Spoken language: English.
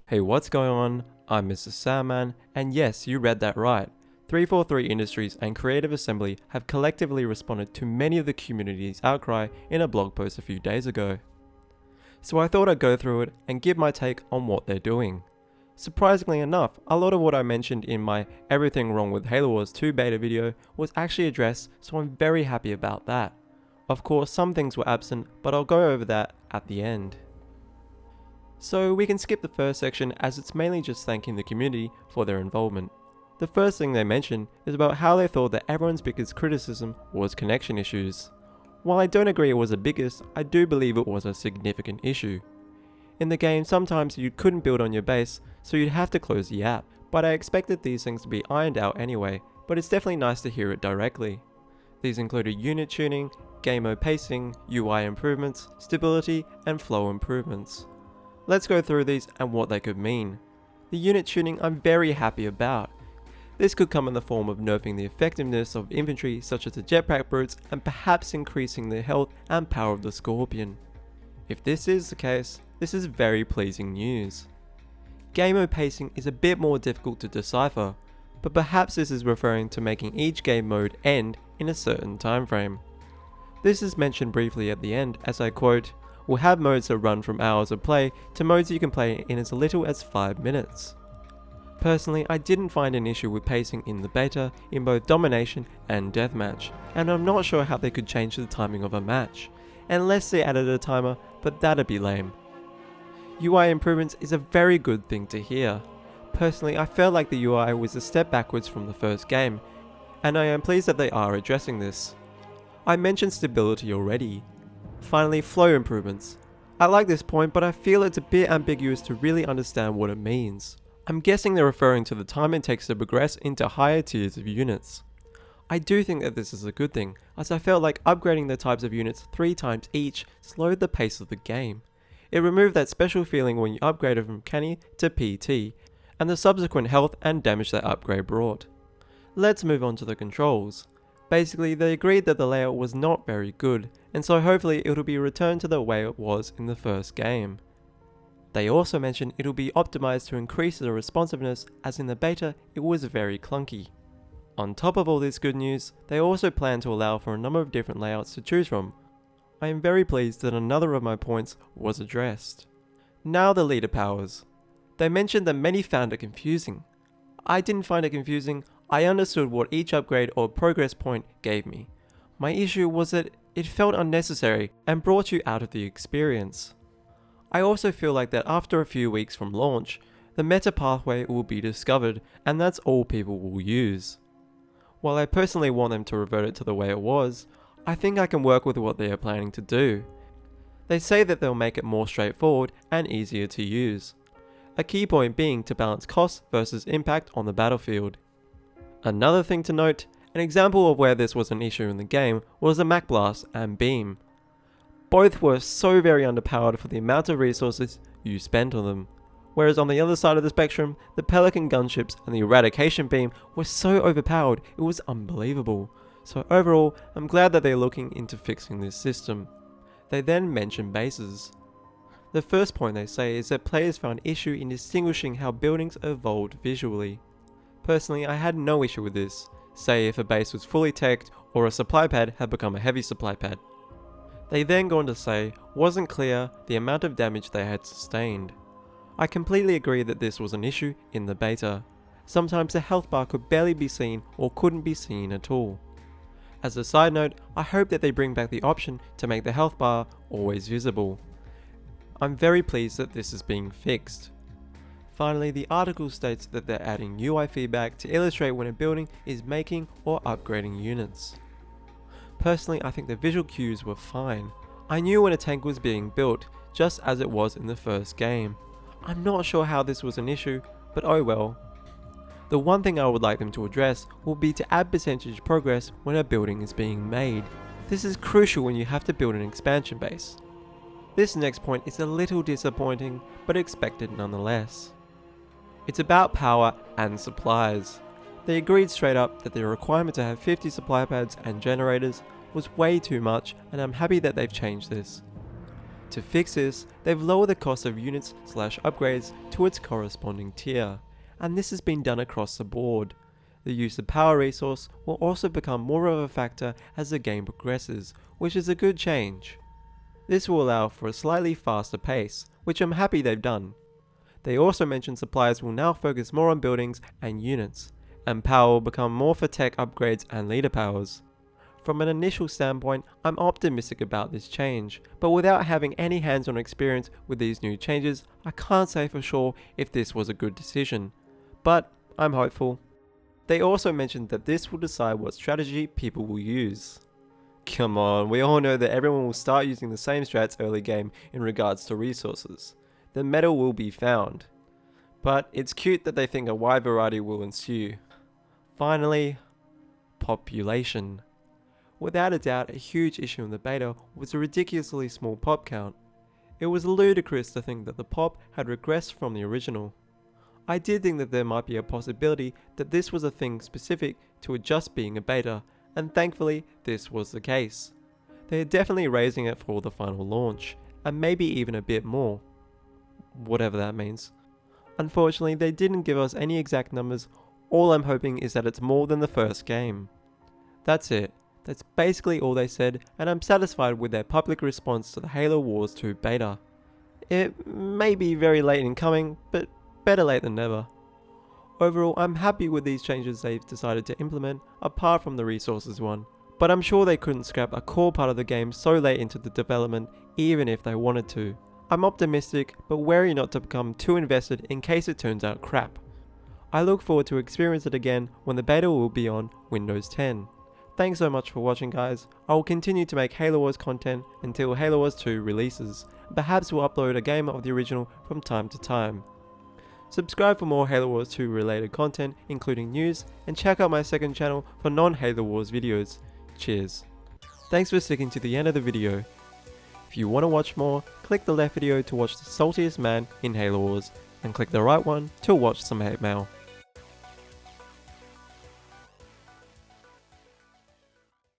Hey, what's going on? I'm Mr. Sandman, and yes, you read that right. 343 Industries and Creative Assembly have collectively responded to many of the community's outcry in a blog post a few days ago. So I thought I'd go through it and give my take on what they're doing. Surprisingly enough, a lot of what I mentioned in my Everything Wrong with Halo Wars 2 beta video was actually addressed, so I'm very happy about that. Of course, some things were absent, but I'll go over that at the end. So we can skip the first section as it's mainly just thanking the community for their involvement. The first thing they mention is about how they thought that everyone's biggest criticism was connection issues. While I don't agree it was the biggest, I do believe it was a significant issue. In the game, sometimes you couldn't build on your base, so you'd have to close the app, but I expected these things to be ironed out anyway, but it's definitely nice to hear it directly. These included unit tuning, game mode pacing, UI improvements, stability, and flow improvements. Let's go through these and what they could mean. The unit tuning I'm very happy about. This could come in the form of nerfing the effectiveness of infantry such as the jetpack brutes and perhaps increasing the health and power of the Scorpion. If this is the case, this is very pleasing news. Game mode pacing is a bit more difficult to decipher, but perhaps this is referring to making each game mode end in a certain time frame. This is mentioned briefly at the end as I quote, "We'll have modes that run from hours of play to modes you can play in as little as 5 minutes. Personally, I didn't find an issue with pacing in the beta in both Domination and Deathmatch, and I'm not sure how they could change the timing of a match, unless they added a timer, but that'd be lame. UI improvements is a very good thing to hear. Personally, I felt like the UI was a step backwards from the first game, and I am pleased that they are addressing this. I mentioned stability already. Finally, flow improvements. I like this point, but I feel it's a bit ambiguous to really understand what it means. I'm guessing they're referring to the time it takes to progress into higher tiers of units. I do think that this is a good thing, as I felt like upgrading the types of units 3 times each slowed the pace of the game. It removed that special feeling when you upgraded from Canny to PT, and the subsequent health and damage that upgrade brought. Let's move on to the controls. Basically, they agreed that the layout was not very good, and so hopefully it'll be returned to the way it was in the first game. They also mentioned it'll be optimized to increase the responsiveness, as in the beta it was very clunky. On top of all this good news, they also plan to allow for a number of different layouts to choose from. I am very pleased that another of my points was addressed. Now the leader powers. They mentioned that many found it confusing. I didn't find it confusing. I understood what each upgrade or progress point gave me. My issue was that it felt unnecessary and brought you out of the experience. I also feel like that after a few weeks from launch, the meta pathway will be discovered and that's all people will use. While I personally want them to revert it to the way it was, I think I can work with what they are planning to do. They say that they'll make it more straightforward and easier to use. A key point being to balance cost versus impact on the battlefield. Another thing to note, an example of where this was an issue in the game was the Mach Blast and Beam. Both were so very underpowered for the amount of resources you spent on them, whereas on the other side of the spectrum, the Pelican gunships and the Eradication Beam were so overpowered it was unbelievable. So overall, I'm glad that they're looking into fixing this system. They then mention bases. The first point they say is that players found issue in distinguishing how buildings evolved visually. Personally, I had no issue with this, say if a base was fully teched or a supply pad had become a heavy supply pad. They then go on to say, wasn't clear the amount of damage they had sustained. I completely agree that this was an issue in the beta. Sometimes the health bar could barely be seen or couldn't be seen at all. As a side note, I hope that they bring back the option to make the health bar always visible. I'm very pleased that this is being fixed. Finally, the article states that they're adding UI feedback to illustrate when a building is making or upgrading units. Personally, I think the visual cues were fine. I knew when a tank was being built, just as it was in the first game. I'm not sure how this was an issue, but oh well. The one thing I would like them to address will be to add percentage progress when a building is being made. This is crucial when you have to build an expansion base. This next point is a little disappointing, but expected nonetheless. It's about power and supplies. They agreed straight up that the requirement to have 50 supply pads and generators was way too much, and I'm happy that they've changed this. To fix this, they've lowered the cost of units/upgrades to its corresponding tier, and this has been done across the board. The use of power resource will also become more of a factor as the game progresses, which is a good change. This will allow for a slightly faster pace, which I'm happy they've done. They also mentioned suppliers will now focus more on buildings and units, and power will become more for tech upgrades and leader powers. From an initial standpoint, I'm optimistic about this change, but without having any hands-on experience with these new changes, I can't say for sure if this was a good decision. But I'm hopeful. They also mentioned that this will decide what strategy people will use. Come on, we all know that everyone will start using the same strats early game in regards to resources. The metal will be found. But it's cute that they think a wide variety will ensue. Finally, population. Without a doubt, a huge issue in the beta was a ridiculously small pop count. It was ludicrous to think that the pop had regressed from the original. I did think that there might be a possibility that this was a thing specific to it just being a beta, and thankfully this was the case. They are definitely raising it for the final launch, and maybe even a bit more. Whatever that means. Unfortunately, they didn't give us any exact numbers. All I'm hoping is that it's more than the first game. That's it. That's basically all they said, and I'm satisfied with their public response to the Halo Wars 2 beta. It may be very late in coming, but better late than never. Overall, I'm happy with these changes they've decided to implement, apart from the resources one, but I'm sure they couldn't scrap a core part of the game so late into the development, even if they wanted to. I'm optimistic, but wary not to become too invested in case it turns out crap. I look forward to experience it again when the beta will be on Windows 10. Thanks so much for watching, guys. I will continue to make Halo Wars content until Halo Wars 2 releases. Perhaps we'll upload a game of the original from time to time. Subscribe for more Halo Wars 2 related content, including news, and check out my second channel for non-Halo Wars videos. Cheers. Thanks for sticking to the end of the video. If you want to watch more, click the left video to watch the saltiest man in Halo Wars, and click the right one to watch some hate mail.